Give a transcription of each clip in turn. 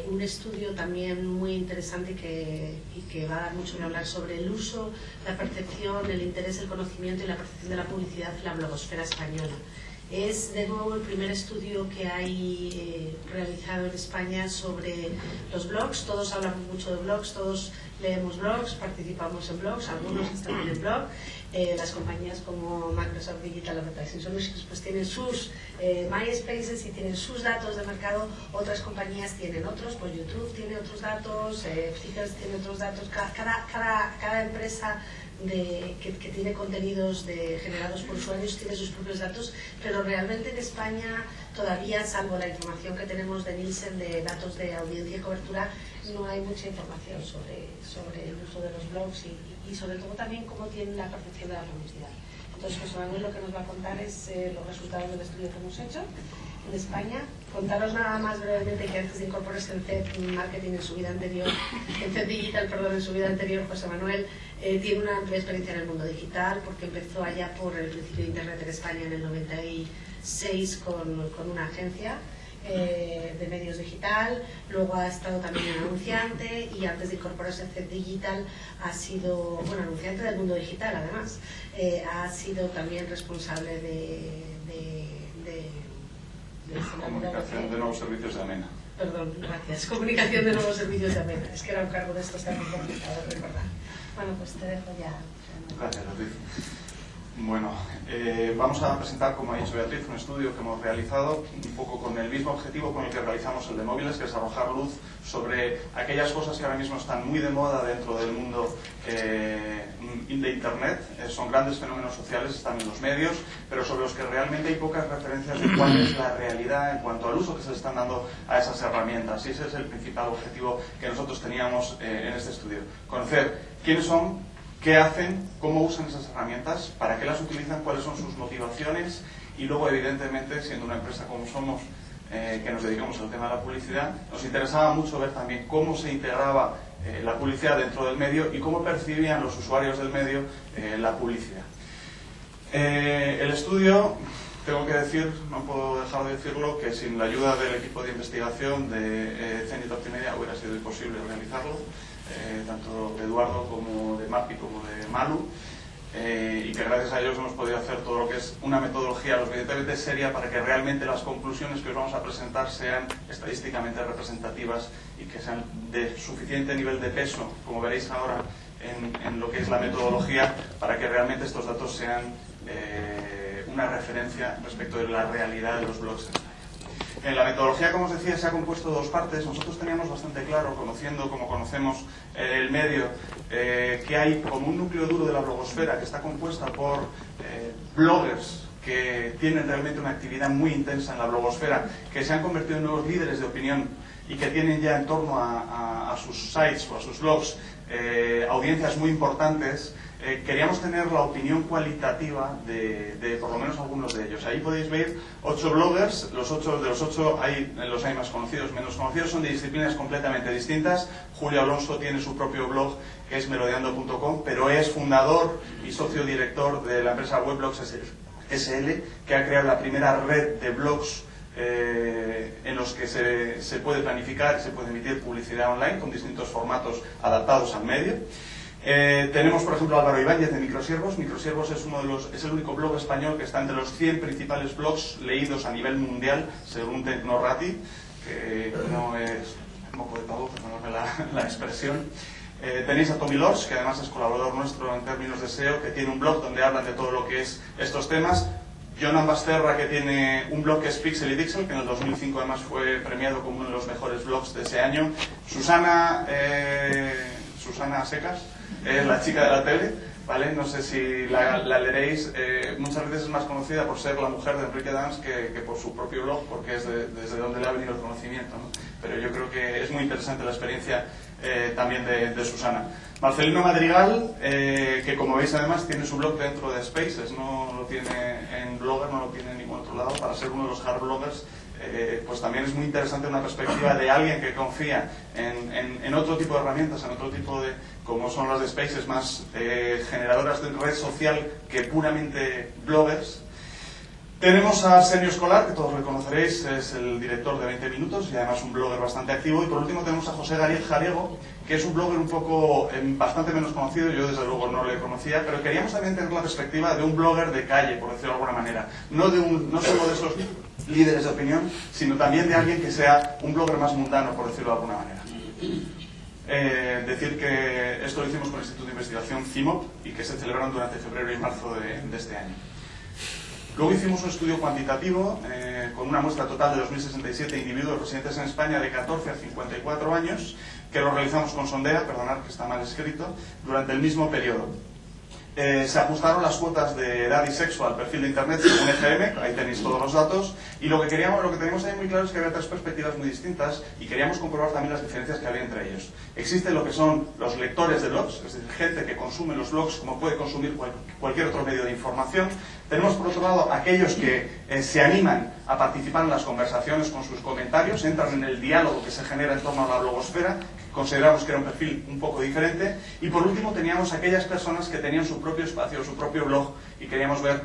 un estudio también muy interesante y que va a dar mucho que hablar sobre el uso, la percepción, el interés, el conocimiento y la percepción de la publicidad en la blogosfera española. Es de nuevo el primer estudio que hay realizado en España sobre los blogs. Todos hablamos mucho de blogs, todos leemos blogs, participamos en blogs, algunos están en el blog. Las compañías como Microsoft Digital Advertising Solutions pues tienen sus MySpaces y tienen sus datos de mercado. Otras compañías tienen otros, pues YouTube tiene otros datos, Flickr tiene otros datos. Cada empresa que tiene contenidos generados por usuarios tiene sus propios datos, pero realmente en España todavía, salvo la información que tenemos de Nielsen, de datos de audiencia y cobertura, no hay mucha información sobre el uso de los blogs y sobre todo también cómo tienen la percepción de la publicidad. Entonces, José Manuel lo que nos va a contar es los resultados del estudio que hemos hecho en España. Contaros nada más brevemente que antes de incorporarse en CED Marketing en su vida anterior, en CED Digital, perdón, en su vida anterior, José Manuel tiene una amplia experiencia en el mundo digital porque empezó allá por el principio de Internet en España en el 96 con una agencia de medios digital. Luego ha estado también en anunciante y antes de incorporarse a CED Digital ha sido, bueno, anunciante del mundo digital además, ha sido también responsable de comunicación de nuevos servicios de Amena. Perdón, gracias. Comunicación de nuevos servicios de Amena. Es que era un cargo de estos tan complicado de recordar. Bueno, pues te dejo ya. Gracias, Beatriz. Bueno, vamos a presentar, como ha dicho Beatriz, un estudio que hemos realizado un poco con el mismo objetivo con el que realizamos el de móviles, que es arrojar luz sobre aquellas cosas que ahora mismo están muy de moda dentro del mundo de Internet. Son grandes fenómenos sociales, están en los medios, pero sobre los que realmente hay pocas referencias de cuál es la realidad en cuanto al uso que se le están dando a esas herramientas. Y ese es el principal objetivo que nosotros teníamos en este estudio. Conocer quiénes son, qué hacen, cómo usan esas herramientas, para qué las utilizan, cuáles son sus motivaciones y luego, evidentemente, siendo una empresa como somos, que nos dedicamos al tema de la publicidad, nos interesaba mucho ver también cómo se integraba la publicidad dentro del medio y cómo percibían los usuarios del medio la publicidad. El estudio, tengo que decir, no puedo dejar de decirlo, que sin la ayuda del equipo de investigación de Zenit Optimedia hubiera sido imposible realizarlo. Tanto de Eduardo como de Mapi como de Malu, y que gracias a ellos hemos podido hacer todo lo que es una metodología lo suficientemente seria para que realmente las conclusiones que os vamos a presentar sean estadísticamente representativas y que sean de suficiente nivel de peso, como veréis ahora en lo que es la metodología, para que realmente estos datos sean una referencia respecto de la realidad de los blogs. En la metodología, como os decía, se ha compuesto de dos partes. Nosotros teníamos bastante claro, conociendo como conocemos el medio, que hay como un núcleo duro de la blogosfera que está compuesta por bloggers que tienen realmente una actividad muy intensa en la blogosfera, que se han convertido en nuevos líderes de opinión y que tienen ya en torno a sus sites o a sus blogs audiencias muy importantes. Queríamos tener la opinión cualitativa de por lo menos algunos de ellos. Ahí podéis ver 8 bloggers, de los 8 los hay más conocidos, menos conocidos, son de disciplinas completamente distintas. Julio Alonso tiene su propio blog que es merodeando.com, pero es fundador y socio director de la empresa Weblogs SL, que ha creado la primera red de blogs en los que se puede planificar y se puede emitir publicidad online con distintos formatos adaptados al medio. Tenemos, por ejemplo, a Álvaro Ibáñez de Microsiervos. Microsiervos es el único blog español que está entre los 100 principales blogs leídos a nivel mundial, según Technorati, que no es moco de pavo, perdóname la expresión. Tenéis a Tommy Lors, que además es colaborador nuestro en términos de SEO, que tiene un blog donde hablan de todo lo que es estos temas. Jonan Basterra, que tiene un blog que es Pixel y Dixel, que en el 2005 además fue premiado como uno de los mejores blogs de ese año. Susana Secas es la chica de la tele, ¿vale? No sé si la leeréis. Muchas veces es más conocida por ser la mujer de Enrique Dans que por su propio blog, porque es desde donde le ha venido el conocimiento, ¿no? Pero yo creo que es muy interesante la experiencia también de Susana. Marcelino Madrigal, que como veis además tiene su blog dentro de Spaces, no lo tiene en Blogger, no lo tiene en ningún otro lado, para ser uno de los hard bloggers. Pues también es muy interesante una perspectiva de alguien que confía en otro tipo de herramientas, en otro tipo de, como son las de Spaces, más generadoras de red social que puramente bloggers. Tenemos a Arsenio Escolar, que todos lo conoceréis, es el director de 20 Minutos y además un blogger bastante activo. Y por último tenemos a José Gariel Jalego, que es un blogger un poco bastante menos conocido. Yo desde luego no le conocía, pero queríamos también tener la perspectiva de un blogger de calle, por decirlo de alguna manera. No solo de esos líderes de opinión, sino también de alguien que sea un blogger más mundano, por decirlo de alguna manera. Decir que esto lo hicimos con el Instituto de Investigación CIMOP y que se celebraron durante febrero y marzo de este año. Luego hicimos un estudio cuantitativo con una muestra total de 2.067 individuos residentes en España de 14 a 54 años, que lo realizamos con sondea, perdonad que está mal escrito, durante el mismo periodo. Se ajustaron las cuotas de edad y sexo al perfil de Internet según EGM, ahí tenéis todos los datos, y lo que teníamos ahí muy claro es que había tres perspectivas muy distintas y queríamos comprobar también las diferencias que había entre ellos. Existen lo que son los lectores de blogs, es decir, gente que consume los blogs como puede consumir cualquier otro medio de información. Tenemos por otro lado aquellos que se animan a participar en las conversaciones con sus comentarios, entran en el diálogo que se genera en torno a la blogosfera. Consideramos que era un perfil un poco diferente. Y por último teníamos aquellas personas que tenían su propio espacio, su propio blog, y queríamos ver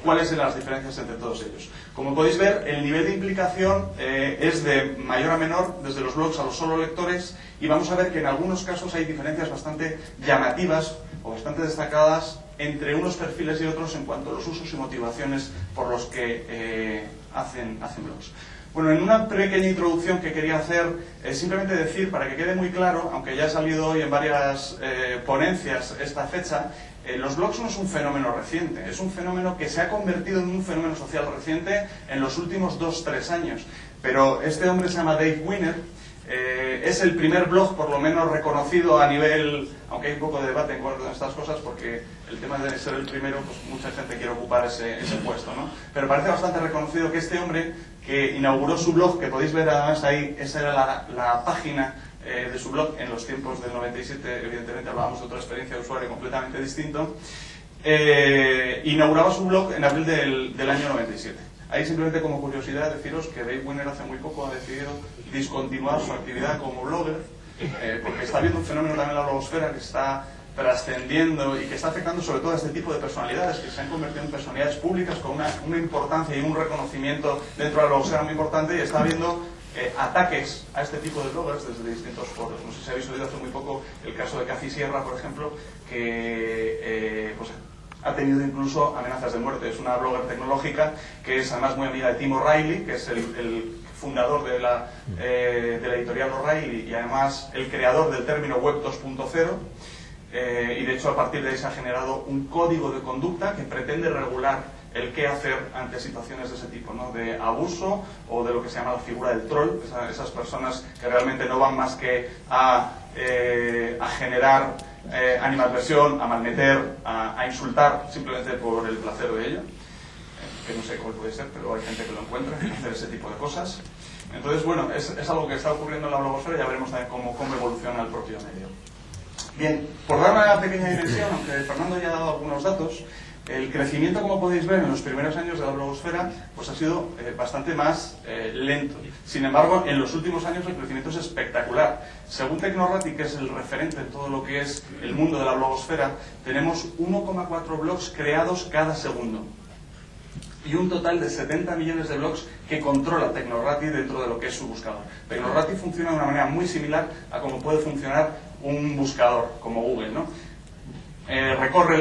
cuáles eran las diferencias entre todos ellos. Como podéis ver, el nivel de implicación es de mayor a menor, desde los blogs a los solo lectores, y vamos a ver que en algunos casos hay diferencias bastante llamativas o bastante destacadas entre unos perfiles y otros en cuanto a los usos y motivaciones por los que hacen blogs. Bueno, en una pequeña introducción que quería hacer, simplemente decir, para que quede muy claro, aunque ya ha salido hoy en varias ponencias esta fecha, los blogs no es un fenómeno reciente, es un fenómeno que se ha convertido en un fenómeno social reciente en los últimos 2-3 años. Pero este hombre se llama Dave Winner, es el primer blog por lo menos reconocido a nivel, aunque hay un poco de debate en cuanto a estas cosas, porque el tema de ser el primero, pues mucha gente quiere ocupar ese puesto, ¿no? Pero parece bastante reconocido que este hombre, que inauguró su blog, que podéis ver además ahí, esa era la página de su blog en los tiempos del 97, evidentemente hablábamos de otra experiencia de usuario completamente distinto, inauguraba su blog en abril del año 97. Ahí simplemente como curiosidad deciros que Dave Winner hace muy poco ha decidido discontinuar su actividad como blogger, porque está habiendo un fenómeno también en la blogosfera que está trascendiendo y que está afectando sobre todo a este tipo de personalidades que se han convertido en personalidades públicas con una importancia y un reconocimiento dentro de la blogosfera muy importante, y está habiendo ataques a este tipo de bloggers desde distintos foros. No sé si habéis oído hace muy poco el caso de Cathy Sierra, por ejemplo, que pues ha tenido incluso amenazas de muerte. Es una blogger tecnológica que es además muy amiga de Tim O'Reilly, que es el fundador de la editorial O'Reilly y además el creador del término Web 2.0. Y de hecho a partir de ahí se ha generado un código de conducta que pretende regular el qué hacer ante situaciones de ese tipo, ¿no? De abuso o de lo que se llama la figura del troll, esas personas que realmente no van más que a generar animadversión, a malmeter, a insultar simplemente por el placer de ello, que no sé cómo puede ser, pero hay gente que lo encuentra en hacer ese tipo de cosas. Entonces, bueno, es algo que está ocurriendo en la blogosfera y ya veremos también cómo evoluciona el propio medio. Bien, por dar una pequeña dimensión, aunque Fernando ya ha dado algunos datos, el crecimiento, como podéis ver, en los primeros años de la blogosfera pues ha sido bastante más lento. Sin embargo, en los últimos años el crecimiento es espectacular. Según Technorati, que es el referente en todo lo que es el mundo de la blogosfera, tenemos 1,4 blogs creados cada segundo. Y un total de 70 millones de blogs que controla Technorati dentro de lo que es su buscador. Technorati funciona de una manera muy similar a cómo puede funcionar un buscador como Google, ¿no? Recorre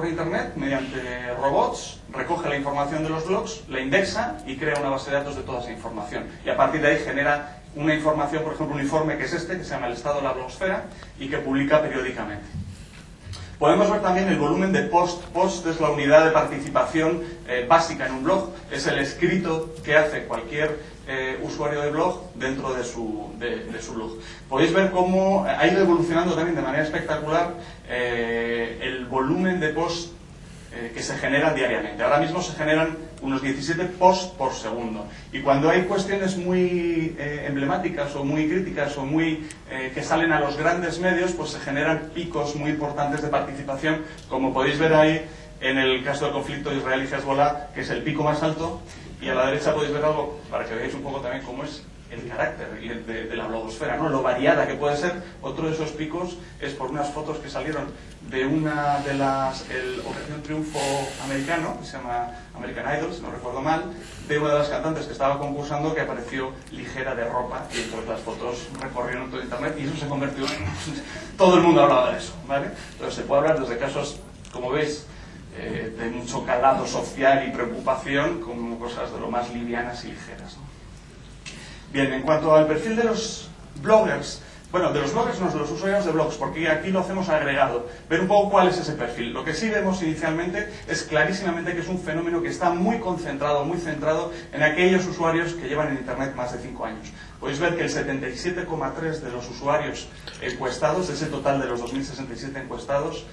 Internet mediante robots, recoge la información de los blogs, la indexa y crea una base de datos de toda esa información. Y a partir de ahí genera una información, por ejemplo, un informe que es este, que se llama El Estado de la Blogosfera, y que publica periódicamente. Podemos ver también el volumen de post. Post es la unidad de participación básica en un blog. Es el escrito que hace cualquier usuario de blog dentro de su blog. Podéis ver cómo ha ido evolucionando también de manera espectacular el volumen de posts que se generan diariamente. Ahora mismo se generan unos 17 posts por segundo. Y cuando hay cuestiones muy emblemáticas o muy críticas o muy que salen a los grandes medios, pues se generan picos muy importantes de participación, como podéis ver ahí en el caso del conflicto Israel y Hezbollah, que es el pico más alto. Y a la derecha podéis ver algo, para que veáis un poco también cómo es el carácter de la blogosfera, ¿no? Lo variada que puede ser. Otro de esos picos es por unas fotos que salieron de una de el Operación Triunfo americano, que se llama American Idol, si no recuerdo mal, de una de las cantantes que estaba concursando, que apareció ligera de ropa, y entonces las fotos recorrieron todo internet y eso se convirtió en... todo el mundo hablaba de eso, ¿vale? Entonces se puede hablar desde casos, como veis, de mucho calado social y preocupación, como cosas de lo más livianas y ligeras, ¿no? Bien, en cuanto al perfil de los bloggers, bueno, de los bloggers no, de los usuarios de blogs, porque aquí lo hacemos agregado, ver un poco cuál es ese perfil. Lo que sí vemos inicialmente es clarísimamente que es un fenómeno que está muy concentrado, muy centrado en aquellos usuarios que llevan en Internet más de 5 años. Podéis ver que el 77,3% de los usuarios encuestados, de ese total de los 2.067 encuestados,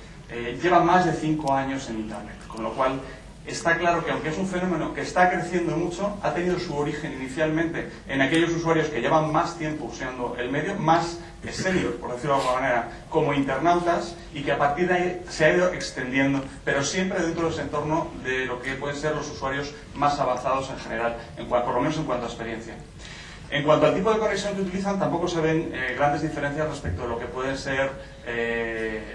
llevan más de 5 años en Internet, con lo cual está claro que aunque es un fenómeno que está creciendo mucho, ha tenido su origen inicialmente en aquellos usuarios que llevan más tiempo usando el medio, más senior, por decirlo de alguna manera, como internautas, y que a partir de ahí se ha ido extendiendo, pero siempre dentro de ese entorno de lo que pueden ser los usuarios más avanzados en general, por lo menos en cuanto a experiencia. En cuanto al tipo de conexión que utilizan, tampoco se ven grandes diferencias respecto a lo que puede ser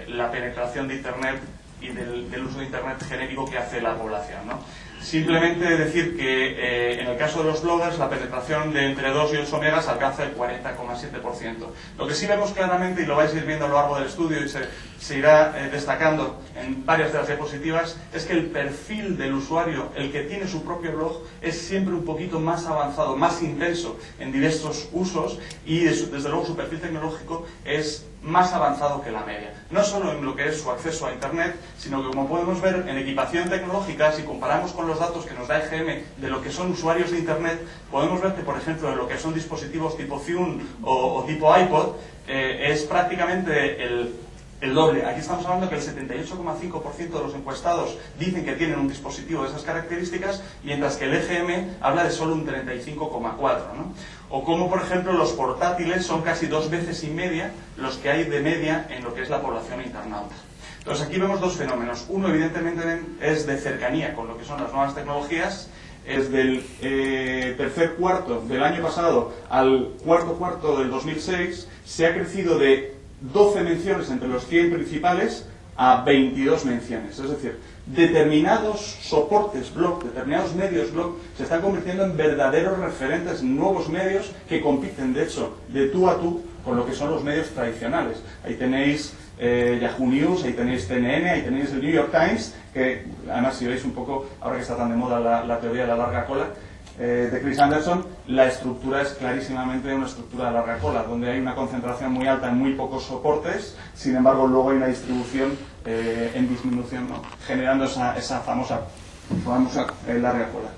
la penetración de Internet y del uso de Internet genérico que hace la población, ¿no? Simplemente decir que en el caso de los bloggers la penetración de entre 2 y 8 megas alcanza el 40,7%. Lo que sí vemos claramente, y lo vais a ir viendo a lo largo del estudio y se irá destacando en varias de las diapositivas, es que el perfil del usuario, el que tiene su propio blog, es siempre un poquito más avanzado, más intenso en diversos usos, y desde luego su perfil tecnológico es más avanzado que la media. No solo en lo que es su acceso a Internet, sino que, como podemos ver, en equipación tecnológica, si comparamos con los datos que nos da EGM de lo que son usuarios de Internet, podemos ver que, por ejemplo, en lo que son dispositivos tipo Zune o tipo iPod, es prácticamente el doble. Aquí estamos hablando que el 78,5% de los encuestados dicen que tienen un dispositivo de esas características, mientras que el EGM habla de solo un 35,4%, ¿no? O como, por ejemplo, los portátiles son casi 2 veces y media los que hay de media en lo que es la población internauta. Entonces aquí vemos dos fenómenos. Uno, evidentemente, es de cercanía con lo que son las nuevas tecnologías. Es del tercer cuarto del año pasado al cuarto cuarto del 2006, se ha crecido de 12 menciones entre los 100 principales a 22 menciones. Es decir, determinados soportes blog, determinados medios blog, se están convirtiendo en verdaderos referentes, nuevos medios que compiten, de hecho, de tú a tú con lo que son los medios tradicionales. Ahí tenéis Yahoo News, ahí tenéis CNN, ahí tenéis el New York Times, que además, si veis un poco, ahora que está tan de moda la teoría de la larga cola, de Chris Anderson, la estructura es clarísimamente una estructura de larga cola, donde hay una concentración muy alta en muy pocos soportes, sin embargo luego hay una distribución en disminución, ¿no? Generando esa famosa larga cola.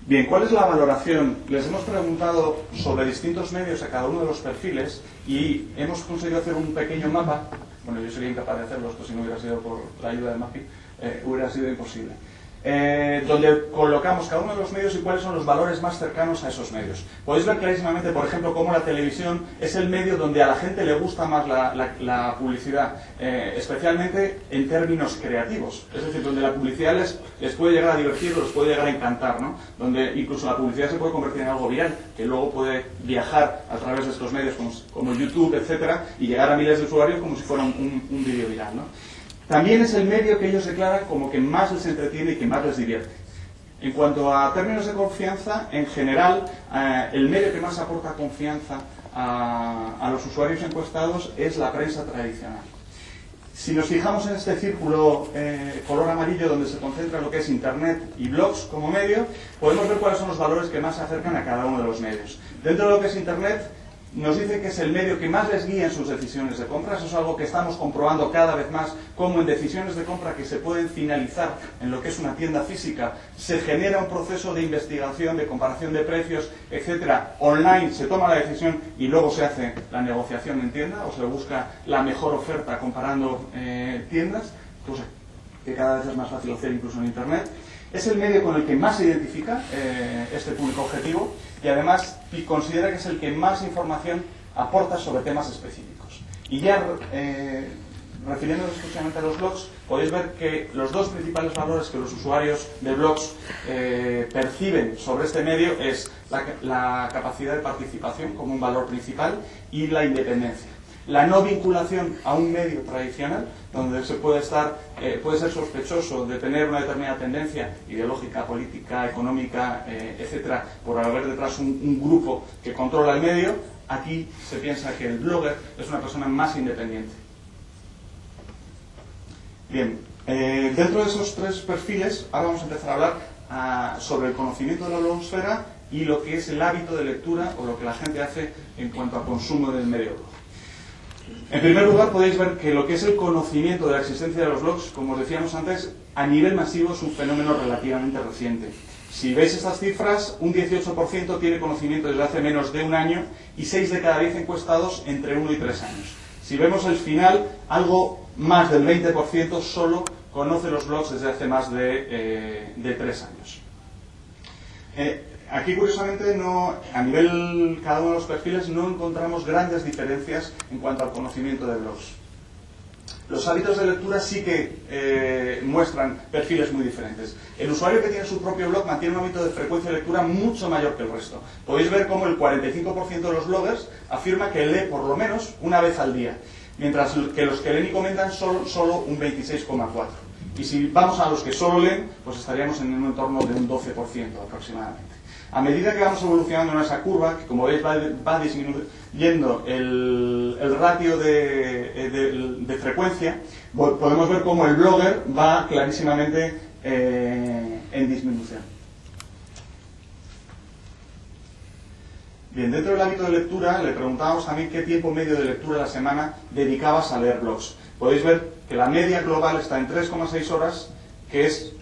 Bien, ¿cuál es la valoración? Les hemos preguntado sobre distintos medios a cada uno de los perfiles y hemos conseguido hacer un pequeño mapa. Bueno, yo sería incapaz de hacerlo, esto si no hubiera sido por la ayuda de Mapi, hubiera sido imposible. Donde colocamos cada uno de los medios y cuáles son los valores más cercanos a esos medios. Podéis ver clarísimamente, por ejemplo, cómo la televisión es el medio donde a la gente le gusta más la publicidad, especialmente en términos creativos. Es decir, donde la publicidad les puede llegar a divertir o les puede llegar a encantar, ¿no? Donde incluso la publicidad se puede convertir en algo viral, que luego puede viajar a través de estos medios como YouTube, etcétera, y llegar a miles de usuarios como si fuera un vídeo viral, ¿no? También es el medio que ellos declaran como que más les entretiene y que más les divierte. En cuanto a términos de confianza, en general, el medio que más aporta confianza a los usuarios encuestados es la prensa tradicional. Si nos fijamos en este círculo color amarillo donde se concentra lo que es Internet y blogs como medio, podemos ver cuáles son los valores que más se acercan a cada uno de los medios. Dentro de lo que es Internet, nos dice que es el medio que más les guía en sus decisiones de compra. Eso es algo que estamos comprobando cada vez más, como en decisiones de compra que se pueden finalizar en lo que es una tienda física, se genera un proceso de investigación, de comparación de precios, etcétera. Online se toma la decisión y luego se hace la negociación en tienda, o se busca la mejor oferta comparando tiendas, cosa que cada vez es más fácil hacer incluso en Internet. Es el medio con el que más se identifica este público objetivo y además considera que es el que más información aporta sobre temas específicos. Y ya refiriéndonos exclusivamente a los blogs, podéis ver que los dos principales valores que los usuarios de blogs perciben sobre este medio es la capacidad de participación como un valor principal y la independencia. La no vinculación a un medio tradicional, donde se puede ser sospechoso de tener una determinada tendencia ideológica, política, económica, etcétera, por haber detrás un grupo que controla el medio. Aquí se piensa que el blogger es una persona más independiente. Bien, dentro de esos tres perfiles, ahora vamos a empezar a hablar sobre el conocimiento de la blogosfera y lo que es el hábito de lectura o lo que la gente hace en cuanto a consumo del medio blog. En primer lugar, podéis ver que lo que es el conocimiento de la existencia de los blogs, como os decíamos antes, a nivel masivo es un fenómeno relativamente reciente. Si veis estas cifras, un 18% tiene conocimiento desde hace menos de un año y 6 de cada 10 encuestados entre 1 y 3 años. Si vemos el final, algo más del 20% solo conoce los blogs desde hace más de 3 años. Aquí, curiosamente, a nivel cada uno de los perfiles no encontramos grandes diferencias en cuanto al conocimiento de blogs. Los hábitos de lectura sí que muestran perfiles muy diferentes. El usuario que tiene su propio blog mantiene un hábito de frecuencia de lectura mucho mayor que el resto. Podéis ver cómo el 45% de los bloggers afirma que lee por lo menos una vez al día, mientras que los que leen y comentan solo un 26,4%. Y si vamos a los que solo leen, pues estaríamos en un entorno de un 12% aproximadamente. A medida que vamos evolucionando en esa curva, que como veis va disminuyendo el ratio de frecuencia, podemos ver cómo el blogger va clarísimamente en disminución. Bien, dentro del hábito de lectura le preguntábamos también qué tiempo medio de lectura a la semana dedicabas a leer blogs. Podéis ver que la media global está en 3,6 horas, que es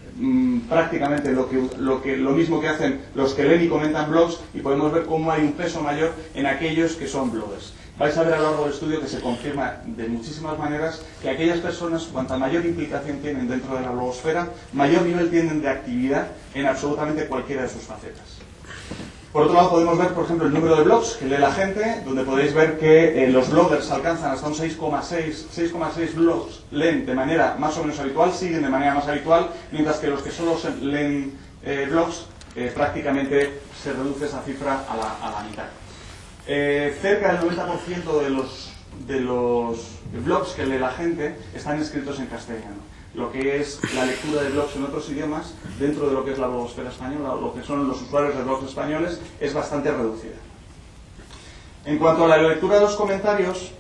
prácticamente lo mismo que hacen los que leen y comentan blogs, y podemos ver cómo hay un peso mayor en aquellos que son bloggers. Vais a ver a lo largo del estudio que se confirma de muchísimas maneras que aquellas personas, cuanta mayor implicación tienen dentro de la blogosfera, mayor nivel tienen de actividad en absolutamente cualquiera de sus facetas. Por otro lado, podemos ver, por ejemplo, el número de blogs que lee la gente, donde podéis ver que los bloggers alcanzan hasta un 6,6 blogs leen de manera más o menos habitual, siguen de manera más habitual, mientras que los que solo leen blogs, prácticamente se reduce esa cifra a la mitad. Cerca del 90% de los blogs que lee la gente están escritos en castellano. Lo que es la lectura de blogs en otros idiomas, dentro de lo que es la blogosfera española, o lo que son los usuarios de blogs españoles, es bastante reducida. En cuanto a la lectura de los comentarios,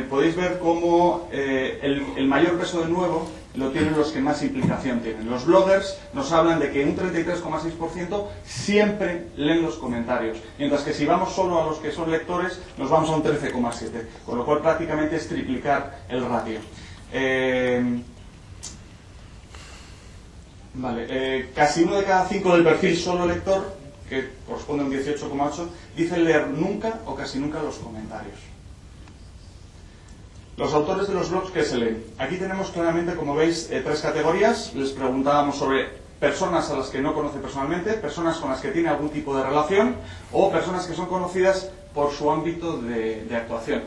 podéis ver cómo el mayor peso de nuevo lo tienen los que más implicación tienen. Los bloggers nos hablan de que un 33,6% siempre leen los comentarios, mientras que si vamos solo a los que son lectores, nos vamos a un 13,7%, con lo cual prácticamente es triplicar el ratio. Casi 1 de cada 5 del perfil solo lector, que corresponde a un 18,8%, dice leer nunca o casi nunca los comentarios. Los autores de los blogs que se leen. Aquí tenemos claramente, como veis, 3 categorías. Les preguntábamos sobre personas a las que no conoce personalmente, personas con las que tiene algún tipo de relación, o personas que son conocidas por su ámbito de actuación.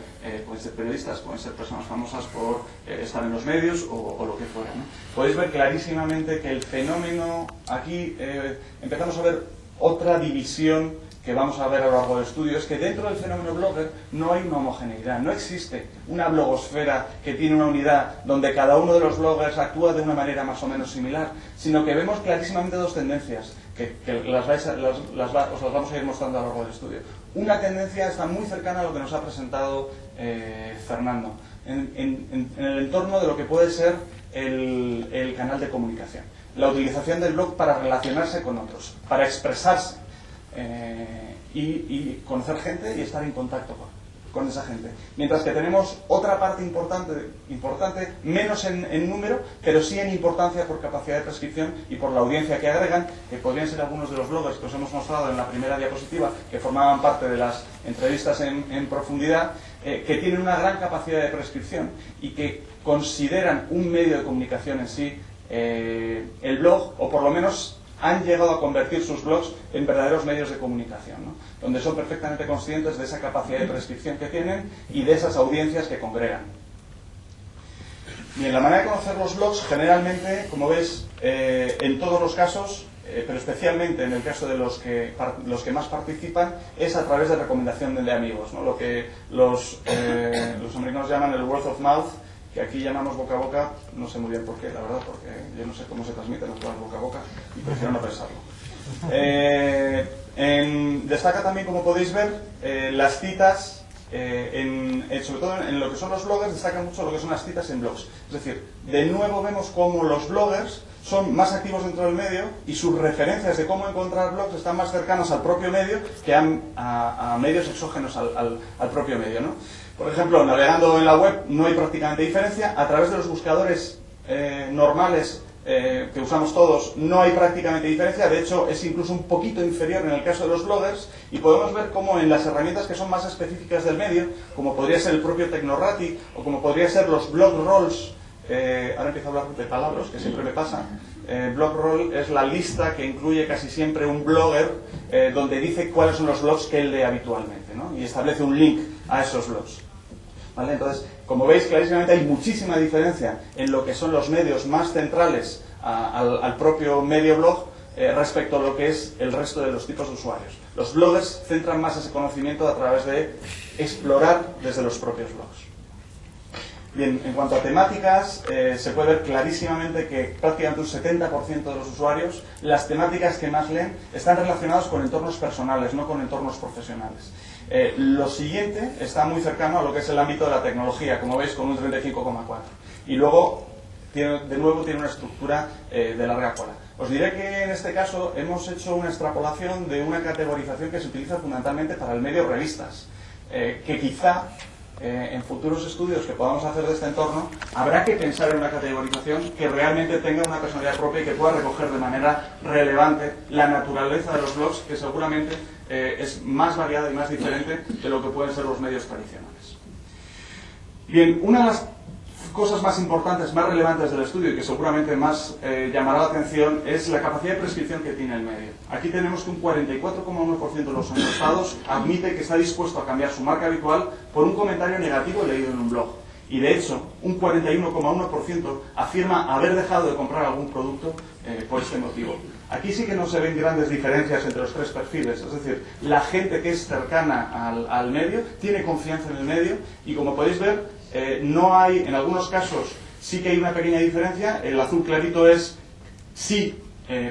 Pueden ser periodistas, pueden ser personas famosas por estar en los medios o lo que fuera, ¿no? Podéis ver clarísimamente que el fenómeno, aquí empezamos a ver otra división que vamos a ver a lo largo del estudio, es que dentro del fenómeno blogger no hay una homogeneidad, no existe una blogosfera que tiene una unidad donde cada uno de los bloggers actúa de una manera más o menos similar, sino que vemos clarísimamente dos tendencias que os las vamos a ir mostrando a lo largo del estudio. Una tendencia está muy cercana a lo que nos ha presentado Fernando, en el entorno de lo que puede ser el canal de comunicación. La utilización del blog para relacionarse con otros, para expresarse y conocer gente y estar en contacto con esa gente. Mientras que tenemos otra parte importante menos en número, pero sí en importancia por capacidad de prescripción y por la audiencia que agregan, que podrían ser algunos de los bloggers que os hemos mostrado en la primera diapositiva, que formaban parte de las entrevistas en profundidad, que tienen una gran capacidad de prescripción y que consideran un medio de comunicación en sí el blog, o por lo menos han llegado a convertir sus blogs en verdaderos medios de comunicación, ¿no? Donde son perfectamente conscientes de esa capacidad de prescripción que tienen y de esas audiencias que congregan. Bien, la manera de conocer los blogs, generalmente, como veis, en todos los casos, pero especialmente en el caso de los que más participan, es a través de recomendación de amigos, ¿no? Lo que los americanos llaman el word of mouth, que aquí llamamos boca a boca, no sé muy bien por qué, la verdad, porque yo no sé cómo se transmiten las cosas boca a boca y prefiero no pensarlo. Destaca también, como podéis ver, las citas, sobre todo en lo que son los bloggers, destaca mucho lo que son las citas en blogs. Es decir, de nuevo vemos cómo los bloggers son más activos dentro del medio y sus referencias de cómo encontrar blogs están más cercanas al propio medio que a medios exógenos al propio medio, ¿no? Por ejemplo, navegando en la web no hay prácticamente diferencia. A través de los buscadores normales que usamos todos no hay prácticamente diferencia. De hecho, es incluso un poquito inferior en el caso de los bloggers. Y podemos ver cómo en las herramientas que son más específicas del medio, como podría ser el propio Technorati o como podría ser los blog rolls, ahora empiezo a hablar de palabras, que siempre me pasa. Blog roll es la lista que incluye casi siempre un blogger donde dice cuáles son los blogs que él lee habitualmente, ¿no? Y establece un link a esos blogs. ¿Vale? Entonces, como veis, clarísimamente hay muchísima diferencia en lo que son los medios más centrales al propio medio blog respecto a lo que es el resto de los tipos de usuarios. Los bloggers centran más ese conocimiento a través de explorar desde los propios blogs. Bien, en cuanto a temáticas, se puede ver clarísimamente que prácticamente un 70% de los usuarios, las temáticas que más leen están relacionadas con entornos personales, no con entornos profesionales. Lo siguiente está muy cercano a lo que es el ámbito de la tecnología, como veis, con un 35,4. Y luego, de nuevo, tiene una estructura de larga cola. Os diré que en este caso hemos hecho una extrapolación de una categorización que se utiliza fundamentalmente para el medio revistas, que quizá en futuros estudios que podamos hacer de este entorno habrá que pensar en una categorización que realmente tenga una personalidad propia y que pueda recoger de manera relevante la naturaleza de los blogs, que seguramente es más variada y más diferente de lo que pueden ser los medios tradicionales. Bien, una de las cosas más importantes, más relevantes del estudio y que seguramente más llamará la atención es la capacidad de prescripción que tiene el medio. Aquí tenemos que un 44,1% de los encuestados admite que está dispuesto a cambiar su marca habitual por un comentario negativo leído en un blog. Y de hecho, un 41,1% afirma haber dejado de comprar algún producto por este motivo. Aquí sí que no se ven grandes diferencias entre los tres perfiles, es decir, la gente que es cercana al medio tiene confianza en el medio y, como podéis ver, no hay, en algunos casos sí que hay una pequeña diferencia. El azul clarito es sí,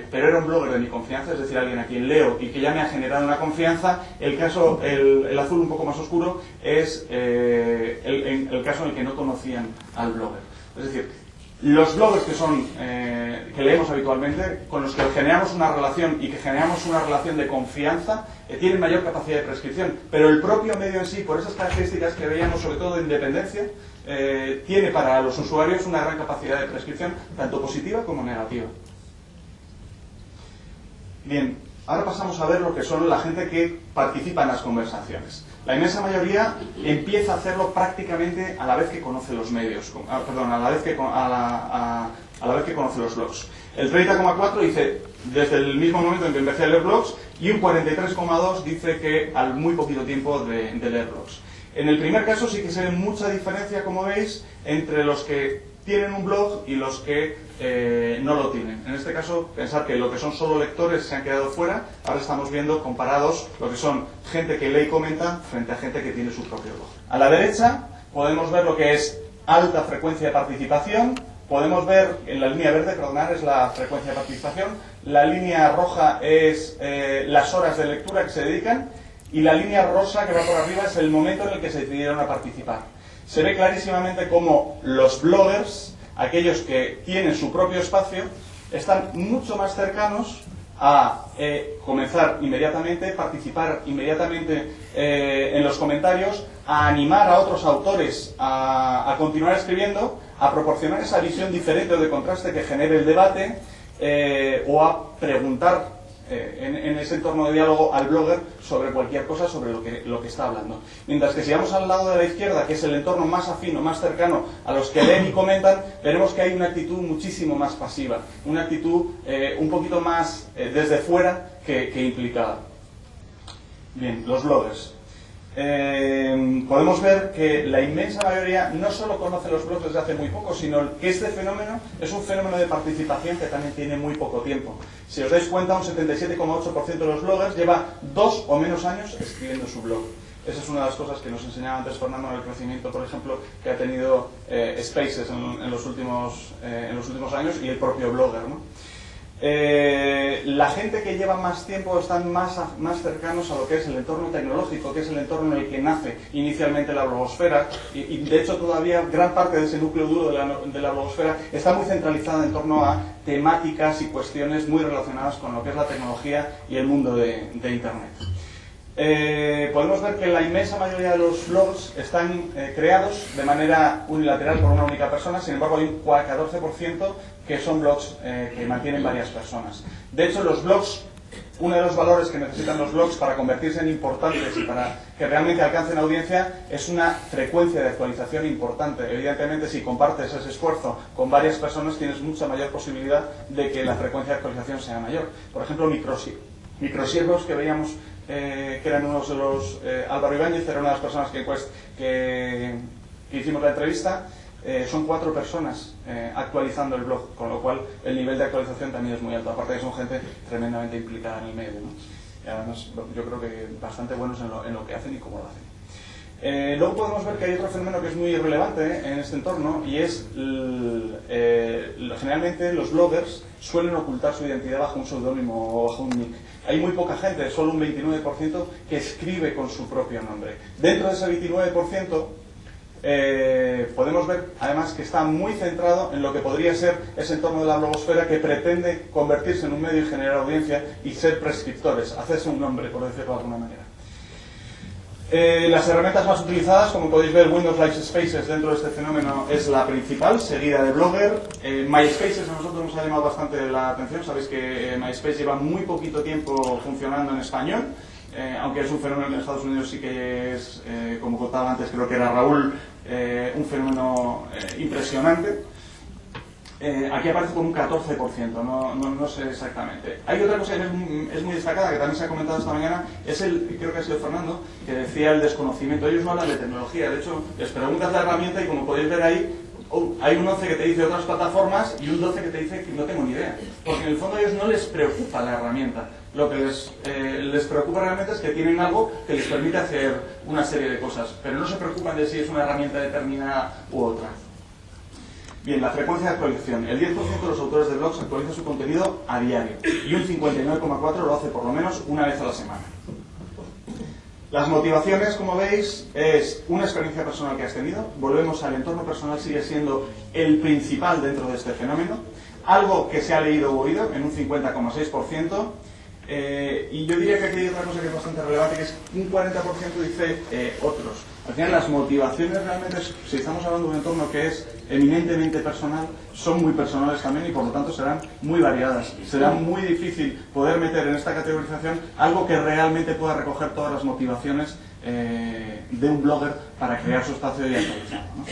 pero era un blogger de mi confianza, es decir, alguien a quien leo y que ya me ha generado una confianza. El azul un poco más oscuro es el caso en el que no conocían al blogger. Es decir, los bloggers que leemos habitualmente, con los que generamos una relación y que generamos una relación de confianza, tienen mayor capacidad de prescripción, pero el propio medio en sí, por esas características que veíamos, sobre todo de independencia, tiene para los usuarios una gran capacidad de prescripción, tanto positiva como negativa. Bien, ahora pasamos a ver lo que son la gente que participa en las conversaciones. La inmensa mayoría empieza a hacerlo prácticamente a la vez que conoce los medios, a la vez que conoce los blogs. El 30,4 dice desde el mismo momento en que empecé a leer blogs, y un 43,2 dice que al muy poquito tiempo de leer blogs. En el primer caso sí que se ve mucha diferencia, como veis, entre los que tienen un blog y los que no lo tienen. En este caso, pensar que lo que son solo lectores se han quedado fuera. Ahora estamos viendo comparados lo que son gente que lee y comenta frente a gente que tiene su propio blog. A la derecha podemos ver lo que es alta frecuencia de participación. Podemos ver en la línea verde, perdonar, es la frecuencia de participación. La línea roja es las horas de lectura que se dedican. Y la línea rosa que va por arriba es el momento en el que se decidieron a participar. Se ve clarísimamente cómo los bloggers, aquellos que tienen su propio espacio, están mucho más cercanos a comenzar inmediatamente, participar inmediatamente en los comentarios, a animar a otros autores a continuar escribiendo, a proporcionar esa visión diferente o de contraste que genere el debate, o a preguntar en ese entorno de diálogo al blogger sobre cualquier cosa, sobre lo que está hablando. Mientras que si vamos al lado de la izquierda, que es el entorno más afino, más cercano a los que leen y comentan, veremos que hay una actitud muchísimo más pasiva, una actitud un poquito más desde fuera que implicada. Bien, los bloggers. podemos ver que la inmensa mayoría no solo conoce los blogs desde hace muy poco, sino que este fenómeno es un fenómeno de participación que también tiene muy poco tiempo. Si os dais cuenta, un 77,8% de los bloggers lleva 2 o menos años escribiendo su blog. Esa es una de las cosas que nos enseñaba antes Fernando en el crecimiento, por ejemplo, que ha tenido Spaces en los últimos años y el propio Blogger, ¿no? La gente que lleva más tiempo están más cercanos a lo que es el entorno tecnológico, que es el entorno en el que nace inicialmente la blogosfera, y de hecho todavía gran parte de ese núcleo duro de la blogosfera está muy centralizada en torno a temáticas y cuestiones muy relacionadas con lo que es la tecnología y el mundo de Internet. Podemos ver que la inmensa mayoría de los blogs están creados de manera unilateral por una única persona, sin embargo hay un 14% que son blogs que mantienen varias personas. De hecho, los blogs, uno de los valores que necesitan los blogs para convertirse en importantes y para que realmente alcancen audiencia es una frecuencia de actualización importante. Evidentemente, si compartes ese esfuerzo con varias personas, tienes mucha mayor posibilidad de que la frecuencia de actualización sea mayor. Por ejemplo, microsiervos que veíamos que eran unos de los... Álvaro Ibáñez era una de las personas que hicimos la entrevista. Son 4 personas actualizando el blog, con lo cual el nivel de actualización también es muy alto, aparte de que son gente tremendamente implicada en el medio, ¿no? Y además yo creo que bastante buenos en lo que hacen y cómo lo hacen. Luego podemos ver que hay otro fenómeno que es muy relevante en este entorno, y es generalmente los bloggers suelen ocultar su identidad bajo un seudónimo o bajo un nick. Hay muy poca gente, solo un 29%, que escribe con su propio nombre. Dentro de ese 29%, podemos ver además que está muy centrado en lo que podría ser ese entorno de la blogosfera que pretende convertirse en un medio y generar audiencia y ser prescriptores, hacerse un nombre, por decirlo de alguna manera. Las herramientas más utilizadas, como podéis ver, Windows Live Spaces dentro de este fenómeno es la principal, seguida de Blogger. MySpaces a nosotros nos ha llamado bastante la atención. Sabéis que MySpace lleva muy poquito tiempo funcionando en español, aunque es un fenómeno que en Estados Unidos sí que es, como contaba antes, creo que era Raúl, un fenómeno impresionante. Aquí aparece con un 14%, no sé exactamente. Hay otra cosa que es muy destacada, que también se ha comentado esta mañana, creo que ha sido Fernando, que decía el desconocimiento. Ellos no hablan de tecnología, de hecho, les preguntas la herramienta y como podéis ver ahí, hay un 11 que te dice otras plataformas y un 12 que te dice que no tengo ni idea. Porque en el fondo a ellos no les preocupa la herramienta. Lo que les preocupa realmente es que tienen algo que les permite hacer una serie de cosas, pero no se preocupan de si es una herramienta determinada u otra. Bien, la frecuencia de actualización. El 10% de los autores de blogs actualiza su contenido a diario y un 59,4% lo hace por lo menos una vez a la semana. Las motivaciones, como veis, es una experiencia personal que has tenido. Volvemos al entorno personal, sigue siendo el principal dentro de este fenómeno. Algo que se ha leído o oído en un 50,6%. Y yo diría que aquí hay otra cosa que es bastante relevante, que es un 40% dice otros. Al final las motivaciones realmente, si estamos hablando de un entorno que es eminentemente personal, son muy personales también y por lo tanto serán muy variadas. Será muy difícil poder meter en esta categorización algo que realmente pueda recoger todas las motivaciones de un blogger para crear su espacio y actualizarlo, ¿no?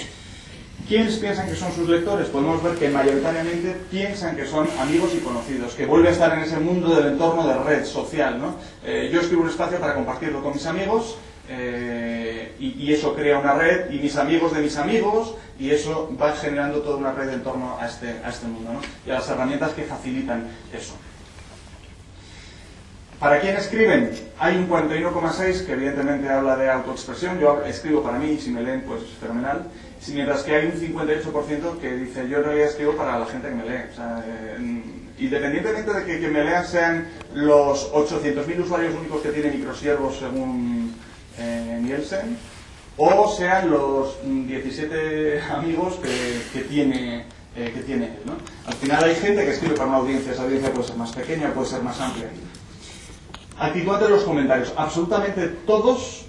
¿Quiénes piensan que son sus lectores? Podemos ver que mayoritariamente piensan que son amigos y conocidos, que vuelve a estar en ese mundo del entorno de red social, ¿no? Yo escribo un espacio para compartirlo con mis amigos y eso crea una red, y mis amigos de mis amigos, y eso va generando toda una red en torno a este mundo, ¿no? Y a las herramientas que facilitan eso. ¿Para quién escriben? Hay un 41,6% que evidentemente habla de autoexpresión. Yo escribo para mí y si me leen, pues fenomenal. Mientras que hay un 58% que dice yo en realidad escribo para la gente que me lee. O sea, independientemente de que me lean sean los 800.000 usuarios únicos que tiene Microsiervos según Nielsen, o sean los 17 amigos que tiene él, ¿no? Al final hay gente que escribe para una audiencia. Esa audiencia puede ser más pequeña, puede ser más amplia. Actitud ante los comentarios. Absolutamente todos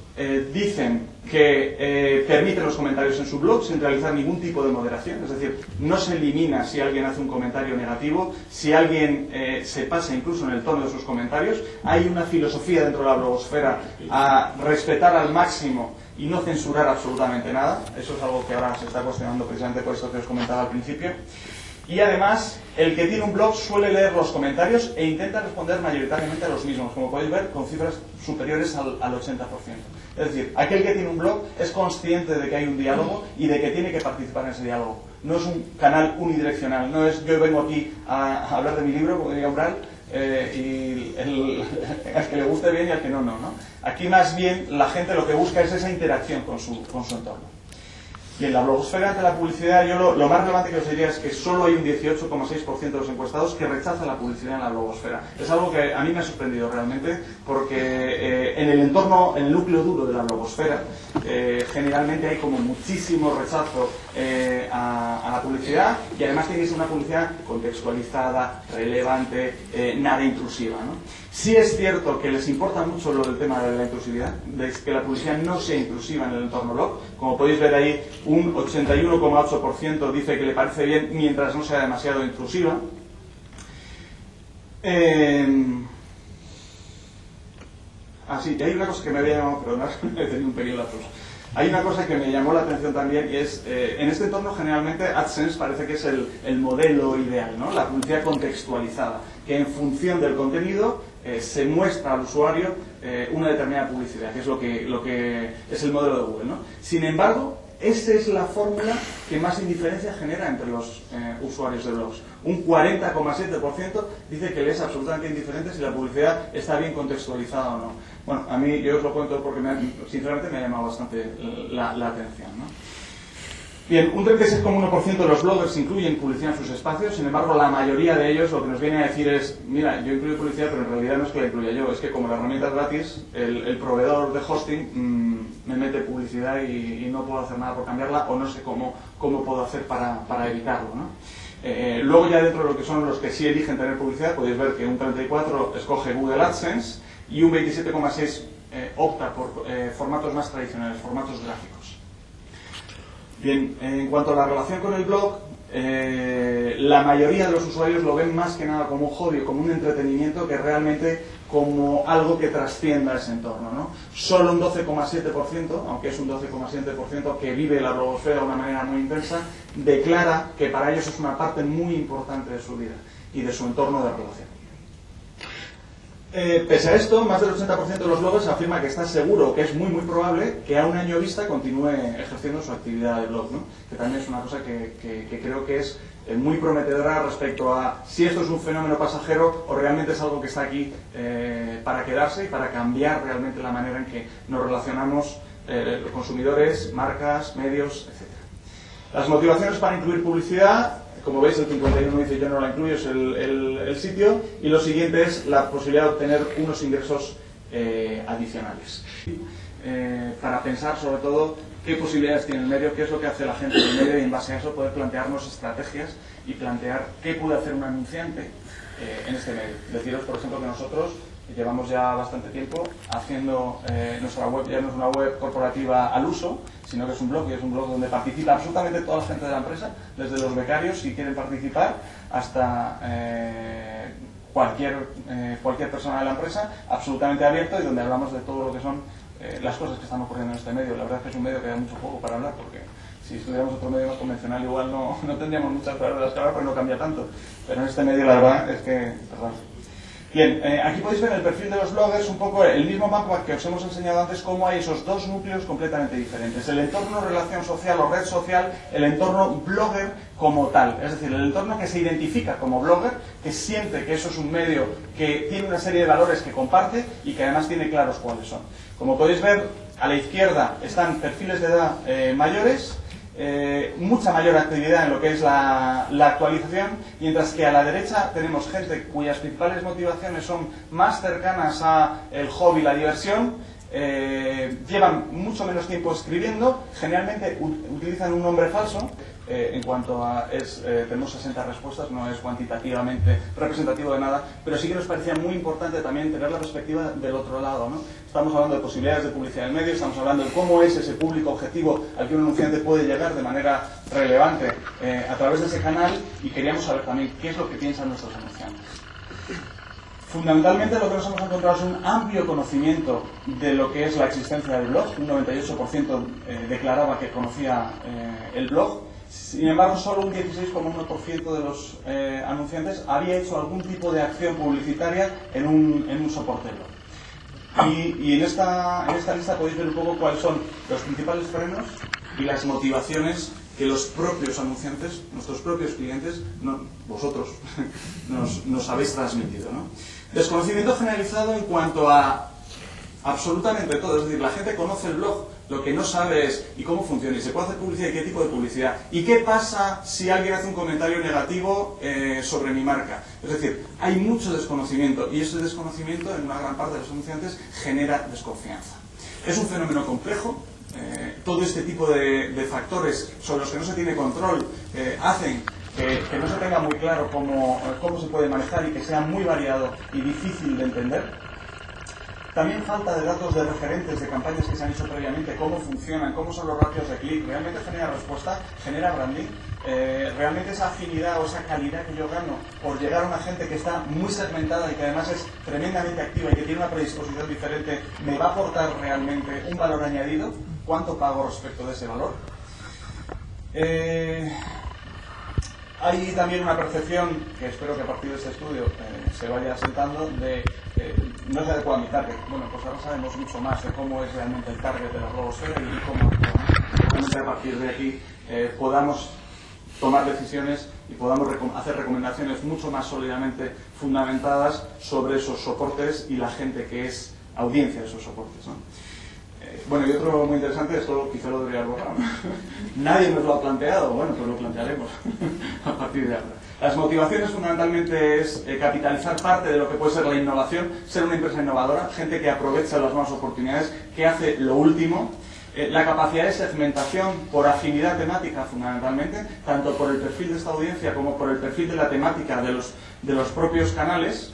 dicen que permiten los comentarios en su blog sin realizar ningún tipo de moderación. Es decir, no se elimina si alguien hace un comentario negativo, si alguien se pasa incluso en el tono de sus comentarios. Hay una filosofía dentro de la blogosfera a respetar al máximo y no censurar absolutamente nada. Eso es algo que ahora se está cuestionando precisamente por esto que os comentaba al principio. Y además, el que tiene un blog suele leer los comentarios e intenta responder mayoritariamente a los mismos, como podéis ver, con cifras superiores al 80%. Es decir, aquel que tiene un blog es consciente de que hay un diálogo y de que tiene que participar en ese diálogo. No es un canal unidireccional, no es yo vengo aquí a hablar de mi libro, como diría Umbral, y al que le guste bien y al que no. Aquí más bien la gente lo que busca es esa interacción con su entorno. Y en la blogosfera de la publicidad, yo lo más relevante que os diría es que solo hay un 18,6% de los encuestados que rechazan la publicidad en la blogosfera. Es algo que a mí me ha sorprendido realmente, porque en el entorno, en el núcleo duro de la blogosfera, generalmente hay como muchísimo rechazo a la publicidad, y además tiene que ser una publicidad contextualizada, relevante, nada intrusiva, ¿no? Sí es cierto que les importa mucho lo del tema de la intrusividad, de que la publicidad no sea intrusiva en el entorno blog. Como podéis ver ahí, un 81,8% dice que le parece bien mientras no sea demasiado intrusiva. Sí, y hay una cosa que me había llamado, perdón, he tenido un pequeño lapsus. Hay una cosa que me llamó la atención también, y es, en este entorno generalmente AdSense parece que es el modelo ideal, ¿no? La publicidad contextualizada, que en función del contenido se muestra al usuario una determinada publicidad, que es lo que es el modelo de Google, ¿no? Sin embargo, esa es la fórmula que más indiferencia genera entre los usuarios de blogs. Un 40,7% dice que le es absolutamente indiferente si la publicidad está bien contextualizada o no. Bueno, a mí, yo os lo cuento porque sinceramente me ha llamado bastante la atención, ¿no? Bien, un 36,1% de los bloggers incluyen publicidad en sus espacios. Sin embargo, la mayoría de ellos lo que nos viene a decir es: mira, yo incluyo publicidad, pero en realidad no es que la incluya yo, es que como la herramienta es gratis, el proveedor de hosting me mete publicidad y no puedo hacer nada por cambiarla, o no sé cómo puedo hacer para evitarlo, ¿no? Luego, ya dentro de lo que son los que sí eligen tener publicidad, podéis ver que un 34% escoge Google AdSense y un 27,6% opta por formatos más tradicionales, formatos gráficos. Bien, en cuanto a la relación con el blog, la mayoría de los usuarios lo ven más que nada como un hobby, como un entretenimiento, que realmente como algo que trascienda ese entorno, ¿no? Solo un 12,7%, aunque es un 12,7% que vive la blogosfera de una manera muy intensa, declara que para ellos es una parte muy importante de su vida y de su entorno de relación. Pese a esto, más del 80% de los bloggers afirma que está seguro, que es muy probable, que a un año vista continúe ejerciendo su actividad de blog, ¿no? Que también es una cosa que creo que es muy prometedora respecto a si esto es un fenómeno pasajero o realmente es algo que está aquí para quedarse y para cambiar realmente la manera en que nos relacionamos los consumidores, marcas, medios, etc. Las motivaciones para incluir publicidad: como veis, el 51 dice yo no la incluyo, es el sitio, y lo siguiente es la posibilidad de obtener unos ingresos adicionales. Para pensar sobre todo qué posibilidades tiene el medio, qué es lo que hace la gente del medio, y en base a eso poder plantearnos estrategias y plantear qué puede hacer un anunciante en este medio. Deciros, por ejemplo, que nosotros llevamos ya bastante tiempo haciendo nuestra web, ya no es una web corporativa al uso, sino que es un blog, y es un blog donde participa absolutamente toda la gente de la empresa, desde los becarios, si quieren participar, hasta cualquier persona de la empresa, absolutamente abierto, y donde hablamos de todo lo que son las cosas que están ocurriendo en este medio. La verdad es que es un medio que da mucho juego para hablar, porque si estudiáramos otro medio más convencional igual no tendríamos muchas palabras de las que hablar, porque no cambia tanto. Pero en este medio la verdad es que... Perdón. Bien, aquí podéis ver el perfil de los bloggers, un poco el mismo mapa que os hemos enseñado antes, cómo hay esos dos núcleos completamente diferentes. El entorno relación social o red social, el entorno blogger como tal. Es decir, el entorno que se identifica como blogger, que siente que eso es un medio que tiene una serie de valores que comparte y que además tiene claros cuáles son. Como podéis ver, a la izquierda están perfiles de edad mayores, mucha mayor actividad en lo que es la actualización, mientras que a la derecha tenemos gente cuyas principales motivaciones son más cercanas a el hobby, la diversión, llevan mucho menos tiempo escribiendo, generalmente utilizan un nombre falso. En cuanto a tenemos 60 respuestas, no es cuantitativamente representativo de nada, pero sí que nos parecía muy importante también tener la perspectiva del otro lado, ¿no? Estamos hablando de posibilidades de publicidad en el medio, estamos hablando de cómo es ese público objetivo al que un anunciante puede llegar de manera relevante a través de ese canal, y queríamos saber también qué es lo que piensan nuestros anunciantes. Fundamentalmente lo que nos hemos encontrado es un amplio conocimiento de lo que es la existencia del blog. Un 98% declaraba que conocía el blog. Sin embargo, solo un 16,1% de los anunciantes había hecho algún tipo de acción publicitaria en un soporte blog. Y en esta lista podéis ver un poco cuáles son los principales frenos y las motivaciones que los propios anunciantes, nuestros propios clientes, vosotros, nos habéis transmitido, ¿no? Desconocimiento generalizado en cuanto a absolutamente todo. Es decir, la gente conoce el blog, lo que no sabe es ¿y cómo funciona? ¿Y se puede hacer publicidad? ¿Y qué tipo de publicidad? ¿Y qué pasa si alguien hace un comentario negativo sobre mi marca? Es decir, hay mucho desconocimiento y ese desconocimiento en una gran parte de los anunciantes genera desconfianza. Es un fenómeno complejo. Todo este tipo de factores sobre los que no se tiene control hacen que no se tenga muy claro cómo se puede manejar y que sea muy variado y difícil de entender. También falta de datos de referentes de campañas que se han hecho previamente, cómo funcionan, cómo son los ratios de clic, realmente genera respuesta, genera branding, realmente esa afinidad o esa calidad que yo gano por llegar a una gente que está muy segmentada y que además es tremendamente activa y que tiene una predisposición diferente, me va a aportar realmente un valor añadido. ¿Cuánto pago respecto de ese valor? Hay también una percepción, que espero que a partir de este estudio se vaya asentando, de no es adecuado mi target. Bueno, pues ahora sabemos mucho más de cómo es realmente el target de la blogosfera y cómo realmente a partir de aquí podamos tomar decisiones y podamos hacer recomendaciones mucho más sólidamente fundamentadas sobre esos soportes y la gente que es audiencia de esos soportes, ¿no? Bueno, y otro muy interesante, esto quizá lo debería borrar, ¿no? Nadie nos lo ha planteado, bueno, pues lo plantearemos a partir de ahora. Las motivaciones fundamentalmente es capitalizar parte de lo que puede ser la innovación, ser una empresa innovadora, gente que aprovecha las nuevas oportunidades, que hace lo último, la capacidad de segmentación por afinidad temática fundamentalmente, tanto por el perfil de esta audiencia como por el perfil de la temática de los propios canales.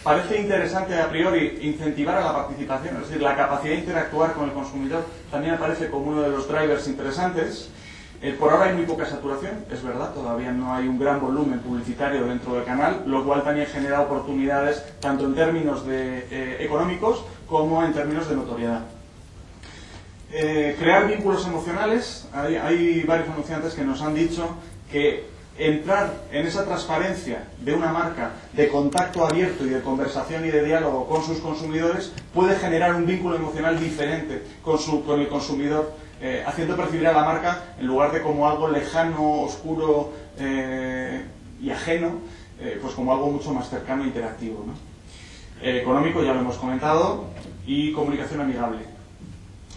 Parece interesante a priori incentivar a la participación, es decir, la capacidad de interactuar con el consumidor también aparece como uno de los drivers interesantes. Por ahora hay muy poca saturación, es verdad, todavía no hay un gran volumen publicitario dentro del canal, lo cual también genera oportunidades tanto en términos económicos como en términos de notoriedad. Crear vínculos emocionales, hay varios anunciantes que nos han dicho que entrar en esa transparencia de una marca de contacto abierto y de conversación y de diálogo con sus consumidores puede generar un vínculo emocional diferente con el consumidor, haciendo percibir a la marca en lugar de como algo lejano, oscuro y ajeno, pues como algo mucho más cercano e interactivo, ¿no? Económico, ya lo hemos comentado, y comunicación amigable.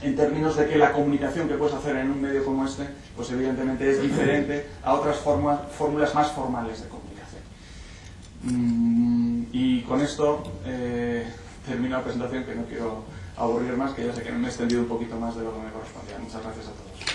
En términos de que la comunicación que puedes hacer en un medio como este, pues evidentemente es diferente a otras fórmulas más formales de comunicación. Y con esto termino la presentación, que no quiero aburrir más, que ya sé que me he extendido un poquito más de lo que me correspondía. Muchas gracias a todos.